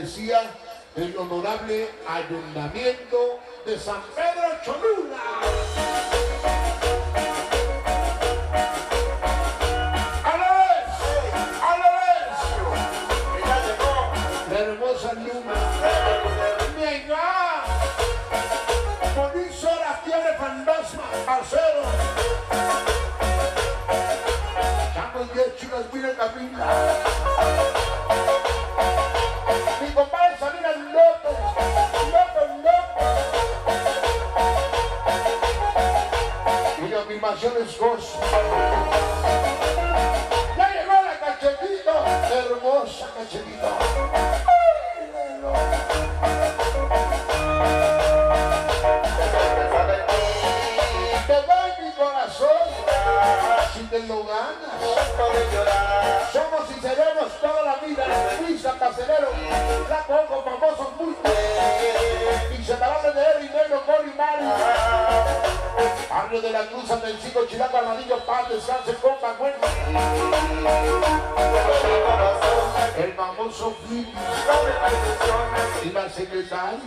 cortesía del honorable Ayuntamiento de San Pedro Cholula. La hermosa luna. Venga. Bonizo la tierra fantasma, parcero. Estamos 10 chicas, miren Camila. Mi compadre Sabina loco. Y la filmación es gozo. Ya llegó la cachetito, hermosa cachetito. Te doy mi corazón si te lo ganas. Somos y seremos toda la vida. Luis Castellero, la pongo famosos muy inseparables de él y negro con y Mari. Barrio de la Cruz, Andelcico, Chilaco, Armadillo, Paz, Descanse, Compa, bueno. El famoso Filipe y la secretaria.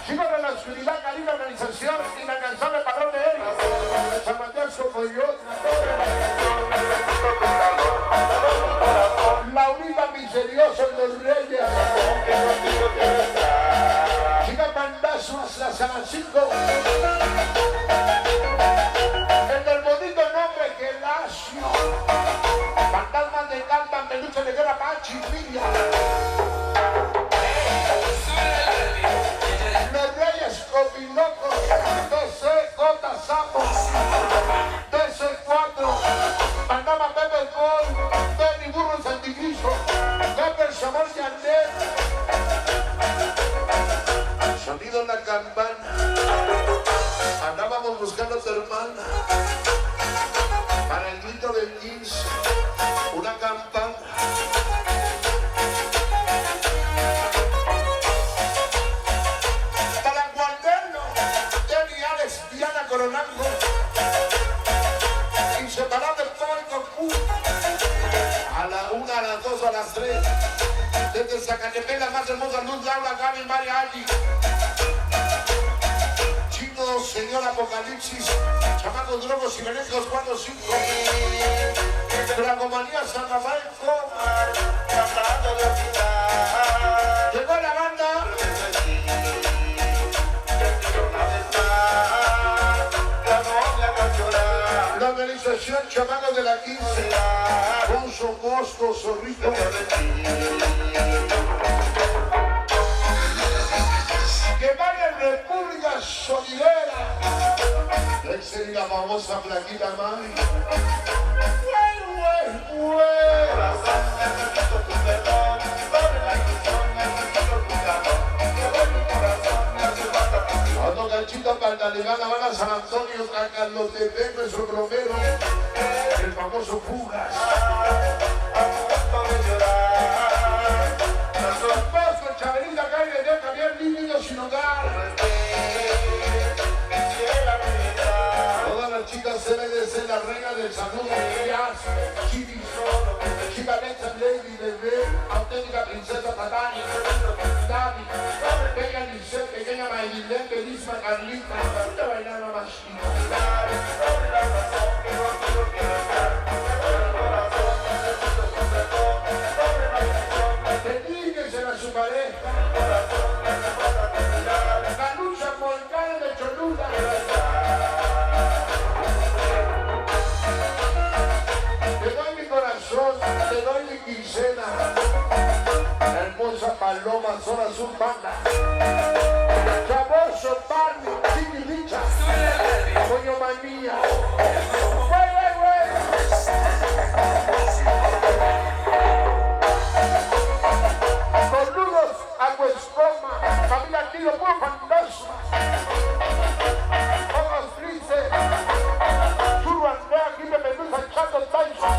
Chicos de la oscuridad, calibre, organización, inalcanzable padrón de él. San Mateo Socoyot. Laurita misteriosa en los Reyes. Chica Pandazo hasta San 5. El del bonito nombre Gelacio. Fantasmas de cantan, peluche de guerra, Pachi, Lilia. Los Reyes Copilocos, DC, J, Sapos, DC4, Panama Pepe Gol, Tony Burros Anticristo, Pepe Samor Yandel, Sonido en la campana. Andábamos buscando a tu hermana para el grito del 15, una campana. Para Guarderno, Jenny, Alex, Diana Coronango, inseparable Polco Q, a la 1, a las 2, a las 3, desde Zacatepec, la más hermosa Luz, Laura, Gaby, María, Ali. Chino, Señor Apocalipsis, chamacos drogos y venecos 4, 5. Dragomanía, San Rafael, llegó la banda. La organización chamacos de la 15, Conso, Mosco, Zorrito. Que vaya en República Sonidera. Esa es la famosa plaquita Mari. Cuando Ganchito para Talegana van a San Antonio, a Carlos de Pepe, su Romero, el famoso Fugas. Pasco, Chaverita, Calle, de Javier, niños sin hogar. Todas las chicas CBDC, la reina del saludo, Jazz, Chibi, Chica Lexa, Lady, Bebé, auténtica princesa Tatani, Dani, pequeña Lisette, pequeña Maylin, Belisma, Carlita, te bailar la más chica. Dedíquensela a su pareja. La lucha por el CANAL de Cholula. Te doy mi corazón, te doy mi quincena. La hermosa Paloma, Zona Azul Banda. Chavoso, Barney, Chiqui Licha. Coño Manía. Saludos a Huescoma, familia Tiro, puro fantasma. Ojos tristes. Churro Andrea, aquí me Medusa, Chato Tyson.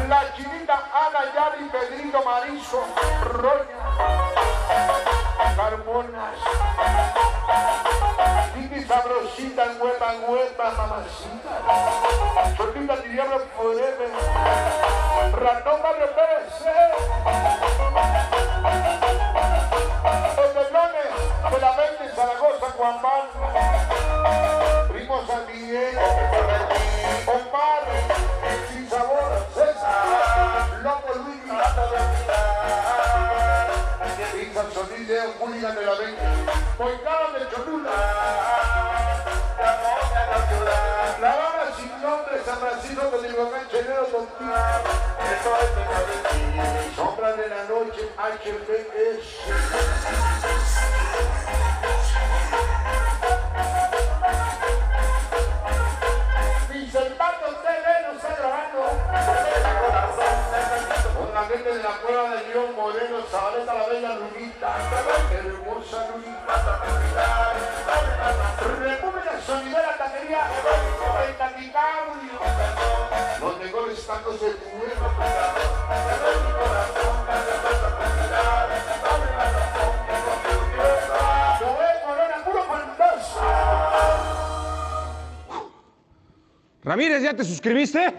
La chinita Ana, Yari, Pedrito, Marizo, Roña, Carmonas. Titi sabrosita, huepa, mamacita. Cholula, Diablo Forever, Ratón Barrio PVC, Otelones de la 20, Zaragoza, Guambán, Primo San Miguel, Omar, Sin Sabor, César, Loco Luis, Pizza Sonidero, Julián de la 20, Boicada de Cholula, La Habana sin nombre, San Francisco con el Guamán Chenero contigo, Sombra de la Noche, HPS. Mis hermanos TV nos está grabando. Con la gente de la Cueva de León Moreno, Zabaleta la Bella Lunita, hermosa Lunita. República Sonidera, Taquería, el Taquicaudio. Los mejores tacos de Puebla. Ramírez, ¿ya te suscribiste?